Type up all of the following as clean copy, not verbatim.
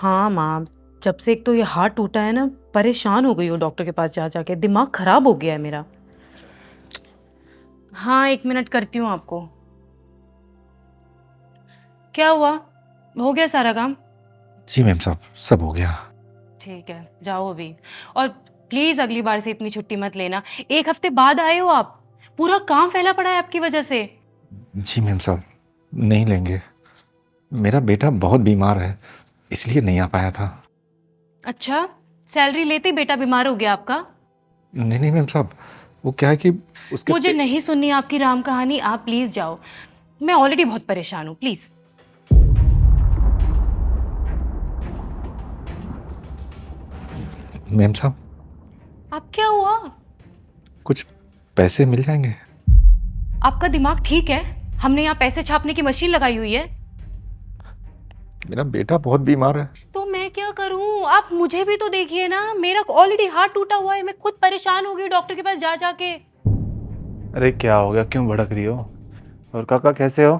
हाँ माँ, जब से एक तो ये हार्ट टूटा है ना, परेशान हो गई हूँ डॉक्टर के पास जा जाके, दिमाग खराब हो गया है मेरा। हाँ, 1 मिनट करती हूँ आपको। क्या हुआ? हो गया सारा काम? जी मैम साहब, सब हो गया। ठीक है, जाओ अभी। और प्लीज अगली बार से इतनी छुट्टी मत लेना। 1 हफ्ते बाद आए हो आप। पूरा काम फैला पड़ा है आपकी वजह से। जी मैम साहब, नहीं लेंगे। मेरा बेटा बहुत बीमार है, इसलिए नहीं आ पाया था। अच्छा, सैलरी लेते ही बेटा बीमार हो गया आपका? नहीं नहीं मैम साहब, वो क्या है कि उसके मुझे नहीं सुननी आपकी राम कहानी, आप प्लीज जाओ। मैं ऑलरेडी बहुत परेशान हूँ, प्लीज। मैम साहब, आप क्या हुआ? कुछ पैसे मिल जाएंगे? आपका दिमाग ठीक है? हमने यहाँ पैसे छापने की मशीन लगाई हुई है। मेरा बेटा बहुत बीमार है। तो मैं क्या करूं? आप मुझे भी तो देखिए ना, मेरा ऑलरेडी हार्ट टूटा हुआ है, मैं खुद परेशान हो गई डॉक्टर के पास जा जाके। अरे क्या हो गया, क्यों भड़क रही हो? और काका कैसे हो?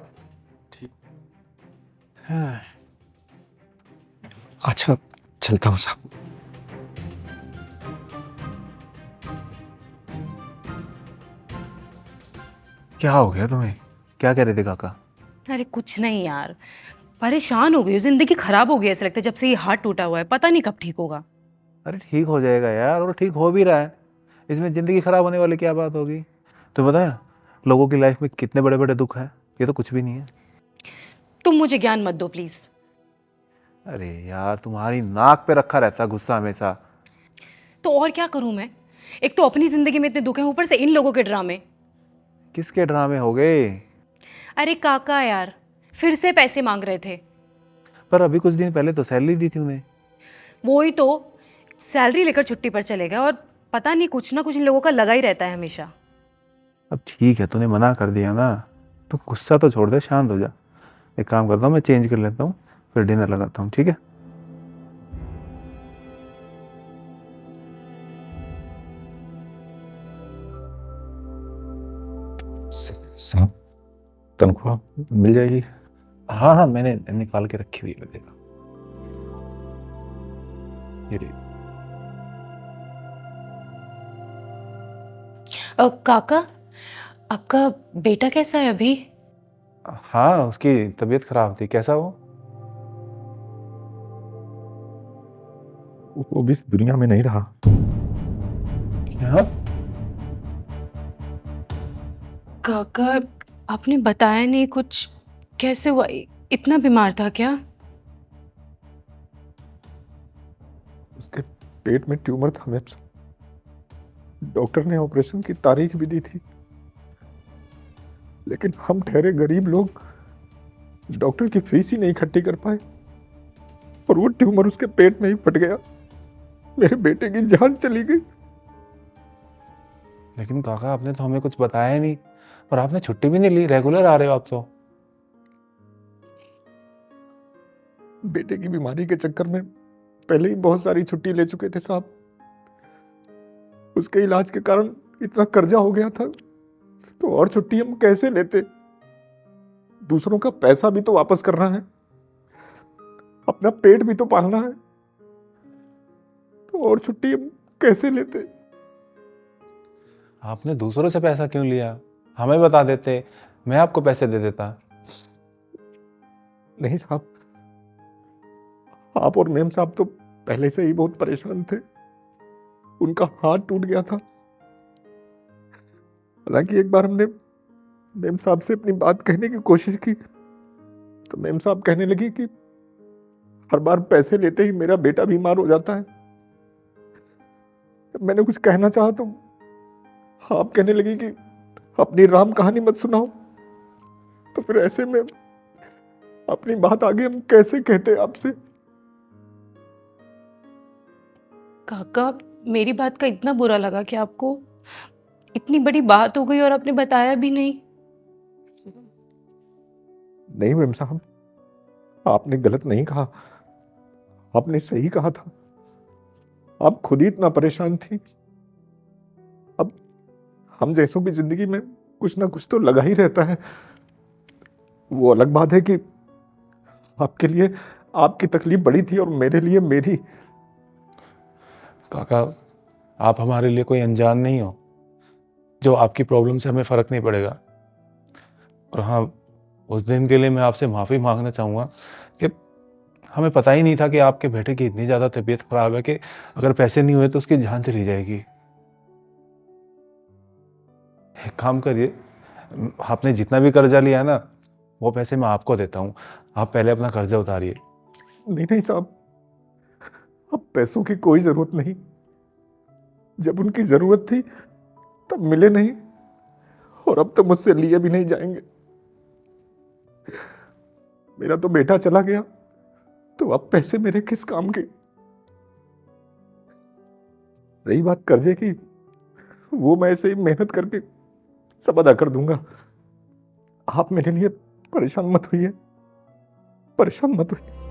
ठीक। हाँ। अच्छा, चलता हूँ साहब। क्या हो गया तुम्हें? क्या कह रहे थे काका? अरे कुछ नहीं यार, परेशान हो गई हूँ, जिंदगी खराब हो गई है ऐसा लगता है जब से ये हार्ट टूटा हुआ है, पता नहीं कब ठीक होगा। अरे ठीक हो जाएगा यार, और ठीक हो भी रहा है। इसमें ज़िंदगी ख़राब होने वाली क्या बात होगी? तो बताया, लोगों की लाइफ में कितने बड़े बड़े दुख हैं, ये तो कुछ भी नहीं है। तुम मुझे ज्ञान मत दो प्लीज। अरे यार, तुम्हारी नाक पे रखा रहता है गुस्सा हमेशा। तो और क्या करूं मैं? एक तो अपनी जिंदगी में इतने दुख हैं, ऊपर से इन लोगों के ड्रामे। किसके ड्रामे हो गए? अरे काका यार, फिर से पैसे मांग रहे थे। पर अभी कुछ दिन पहले तो सैलरी दी थी उन्हें। वो ही तो, सैलरी लेकर छुट्टी पर चले गए, और पता नहीं कुछ ना कुछ इन लोगों का लगा ही रहता है हमेशा। अब ठीक है, तूने मना कर दिया ना, तो गुस्सा तो छोड़ दे, शांत हो जा। एक काम करता हूँ, मैं चेंज कर लेता हूँ, फिर डिनर लगाता हूँ, ठीक है? साहब, तनख्वाह मिल जाएगी? हाँ हाँ, मैंने निकाल के रखी हुई है, देखा। ये रही। काका, आपका बेटा कैसा है अभी? हाँ, उसकी तबीयत खराब थी। कैसा वो? वो भी इस दुनिया में नहीं रहा। क्या? काका, आपने बताया नहीं कुछ, कैसे हुआ? इतना बीमार था क्या? उसके पेट में ट्यूमर था मैम साहब। डॉक्टर ने ऑपरेशन की तारीख भी दी थी, लेकिन हम ठहरे गरीब लोग डॉक्टर की फीस ही नहीं इकट्ठी कर पाए, और वो ट्यूमर उसके पेट में ही फट गया। मेरे बेटे की जान चली गई। लेकिन काका, आपने तो हमें कुछ बताया ही नहीं, और आपने छुट्टी भी नहीं ली, रेगुलर आ रहे हो आप तो। बेटे की बीमारी के चक्कर में पहले ही बहुत सारी छुट्टी ले चुके थे साहब। उसके इलाज के कारण इतना कर्जा हो गया था, तो और छुट्टी हम कैसे लेते? दूसरों का पैसा भी तो वापस करना है, अपना पेट भी तो पालना है, तो और छुट्टी हम कैसे लेते? आपने दूसरों से पैसा क्यों लिया? हमें बता देते, मैं आपको पैसे दे देता। नहीं साहब, आप और मेम साहब तो पहले से ही बहुत परेशान थे। उनका हाथ टूट गया था। हालांकि एक बार हमने मेम साहब से अपनी बात कहने की कोशिश की, तो मेम साहब कहने लगी कि हर बार पैसे लेते ही मेरा बेटा बीमार हो जाता है। मैंने कुछ कहना चाहा तो आप कहने लगी कि अपनी राम कहानी मत सुनाओ। तो फिर ऐसे में अपनी बात आगे हम कैसे कहते आपसे? काका, मेरी बात का इतना बुरा लगा कि आपको? इतनी बड़ी बात हो गई और आपने बताया भी नहीं। नहीं मेम साहब, आपने गलत नहीं कहा, आपने सही कहा था। आप खुद ही इतना परेशान थी। अब हम जैसों की जिंदगी में कुछ ना कुछ तो लगा ही रहता है। वो अलग बात है कि आपके लिए आपकी तकलीफ बड़ी थी और मेरे लिए मेरी। काका, आप हमारे लिए कोई अनजान नहीं हो। जो आपकी प्रॉब्लम से हमें फ़र्क नहीं पड़ेगा। और हाँ, उस दिन के लिए मैं आपसे माफ़ी मांगना चाहूँगा कि हमें पता ही नहीं था कि आपके बेटे की इतनी ज़्यादा तबीयत ख़राब है कि अगर पैसे नहीं हुए तो उसकी जान चली जाएगी। एक काम करिए, आपने जितना भी कर्जा लिया है ना, वो पैसे मैं आपको देता हूँ। आप पहले अपना कर्जा उतारिए। नहीं नहीं साहब, अब पैसों की कोई जरूरत नहीं। जब उनकी जरूरत थी तब मिले नहीं, और अब तो मुझसे लिए भी नहीं जाएंगे। मेरा तो बेटा चला गया, तो अब पैसे मेरे किस काम के। रही बात कर्जे की, वो मैं ऐसे ही मेहनत करके सब अदा कर दूंगा। आप मेरे लिए परेशान मत होइए, परेशान मत होइए।